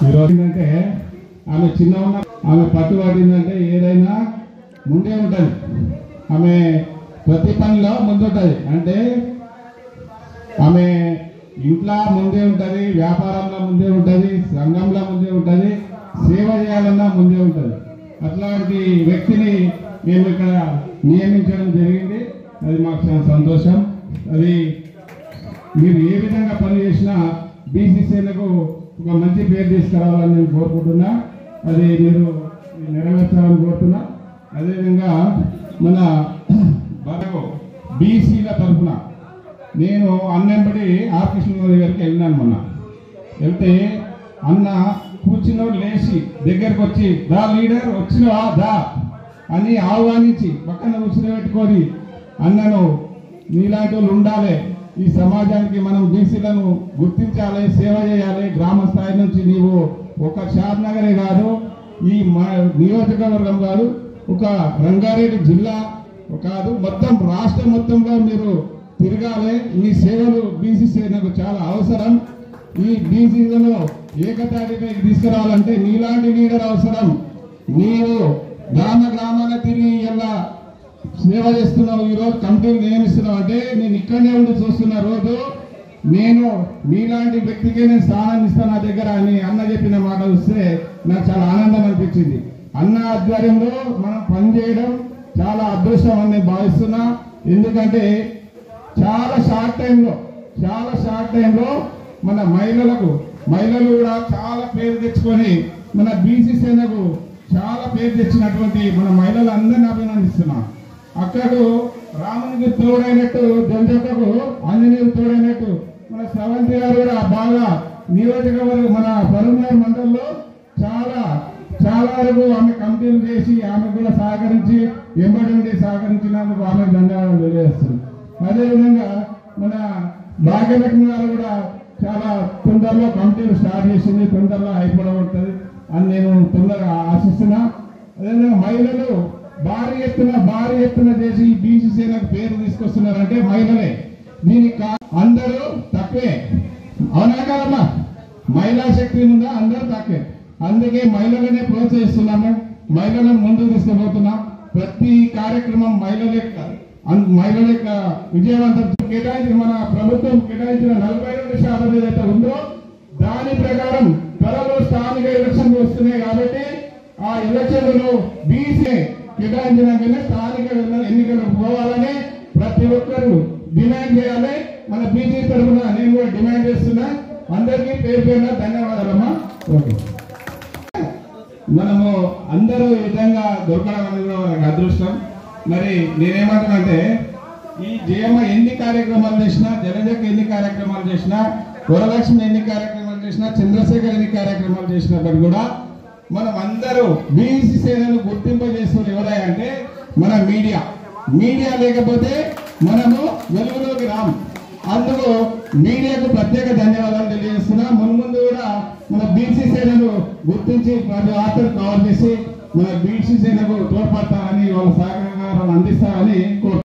ఈరోజు ఏంటంటే ఆమె చిన్న ఉన్న ఆమె పట్టుబడిందంటే ఏదైనా ముందే ఉంటుంది. ఆమె ప్రతి పనిలో ముందుంటుంది. అంటే ఆమె ఇంట్లో ముందే ఉంటుంది, వ్యాపారంలో ముందే ఉంటుంది, సంఘంలో ముందే ఉంటుంది, సేవ చేయాలన్నా ముందే ఉంటుంది. అట్లాంటి వ్యక్తిని మేము ఇక్కడ నియమించడం జరిగింది. అది మాకు చాలా సంతోషం. అది మీరు ఏ విధంగా పనిచేసినా బీసీసీలకు ఒక మంచి పేరు తీసుకురావాలని నేను కోరుకుంటున్నా. అది మీరు నెరవేర్చాలని కోరుతున్నా. అదేవిధంగా మన బీసీల తరఫున నేను అన్నెంబడి ఆర్ కృష్ణమూర్తి గారికి వెళ్ళినాను. మొన్న వెళ్తే అన్న కూర్చున్నోడు లేచి దగ్గరకు వచ్చి దా లీడర్ వచ్చినవా దా అని ఆహ్వానించి పక్కన కూర్చుని అన్నను నీలాంటి వాళ్ళు ఉండాలి, ఈ సమాజానికి మనం బీసీలను గుర్తించాలి, సేవ చేయాలి. గ్రామ స్థాయి నుంచి నీవు ఒక షాద్నగరే కాదు, ఈ నియోజకవర్గం కాదు, ఒక రంగారెడ్డి జిల్లా కాదు, మొత్తం రాష్ట్రం మొత్తంలో మీరు తిరగాలి. మీ సేవలు బీసీ నాకు చాలా అవసరం. ఈ బీసీలను ఏకతాటిపైకి తీసుకురావాలంటే నీలాంటి లీడర్ అవసరం. నీవు గ్రామ గ్రామాల తిరిగి ఎలా సేవ చేస్తున్నావు, ఈరోజు కమిటీలు నియమిస్తున్నావు అంటే నేను ఇక్కడనే ఉండి చూస్తున్న రోజు నేను నీలాంటి వ్యక్తికి నేను స్థానాన్ని ఇస్తాను నా దగ్గర అని అన్న చెప్పిన మాట వస్తే నాకు చాలా ఆనందం అనిపించింది. అన్న ఆధ్వర్యంలో మనం పనిచేయడం చాలా అదృష్టం అని నేను భావిస్తున్నా. ఎందుకంటే చాలా షార్ట్ టైంలో మన మహిళలు కూడా చాలా పేరు తెచ్చుకొని మన బీసీ సేనకు చాలా పేరు తెచ్చినటువంటి మన మహిళలందరినీ అభినందిస్తున్నాం. అక్కడకు రామునికి తోడైనట్టు జంజక్కకు ఆంజనేయులు తోడైనట్టు మన శ్రవంతి గారు కూడా బాగా నియోజకవర్గం మన పరుమూరు మండలంలో చాలా వరకు ఆమె కమిటీలు చేసి ఆమె కూడా సహకరించి ఎంబడి సహకరించినందుకు ఆమె ధన్యవాదాలు తెలియజేస్తుంది. అదేవిధంగా మన భాగ్యలక్ష్మి గారు కూడా చాలా తొందరలో కమిటీలు స్టార్ట్ చేసింది, తొందరలో అయిపోవడుతుంది అని నేను తొందరగా ఆశిస్తున్నా. అదేవిధంగా మహిళలు భారీ ఎత్తున చేసి బీసీ సేనకు పేరు తీసుకొస్తున్నారంటే మహిళలే. దీనికి అందరూ తక్కువే, అవునా కాదమ్మా? మహిళా శక్తి ఉందా? అందరూ తక్కువే. అందుకే మహిళలనే ప్రోత్సహిస్తున్నాము, మహిళలను ముందుకు తీసుకుపోతున్నాం. ప్రతి కార్యక్రమం మహిళల విజయవంతం కేటాయించిన మన ప్రభుత్వం కేటాయించిన 42% ఏదైతే ఉందో దాని ప్రకారం త్వరలో స్థానిక ఎలక్షన్లు వస్తున్నాయి కాబట్టి ఆ ఎలక్షన్లలో బీసీ కేటాయించిన స్థానిక ఎన్నికలకు పోవాలని ప్రతి ఒక్కరు డిమాండ్ చేయాలి. మన బీసీ తరఫున నేను కూడా డిమాండ్ చేస్తున్నా. అందరికీ పేరు పేరున ధన్యవాదాలమ్మా. ఓకే, మనము అందరూ ఈ విధంగా దొరకడం అనేది కూడా మనకు అదృష్టం. మరి నేనేమంటానంటే ఈ జయమ్మ ఎన్ని కార్యక్రమాలు చేసినా, జనజక్క ఎన్ని కార్యక్రమాలు చేసినా, వరలక్ష్మి ఎన్ని కార్యక్రమాలు చేసినా, చంద్రశేఖర్ ఎన్ని కార్యక్రమాలు చేసినప్పటికీ కూడా మనం అందరూ బీసీ సేనను గుర్తింపజేస్తున్న ఎవరై అంటే మన మీడియా లేకపోతే మనము వెలుగులోకి రాము. అందుకు మీడియాకు ప్రత్యేక ధన్యవాదాలు తెలియజేస్తున్నా. ముందు కూడా మన బీసీ సేనను గుర్తించి ప్రతి వార్తలు కవర్ చేసి మన బీసీ సేనకు తోడ్పడతారని వాళ్ళ సహకారాలు అందిస్తారని కోరుతున్నాను.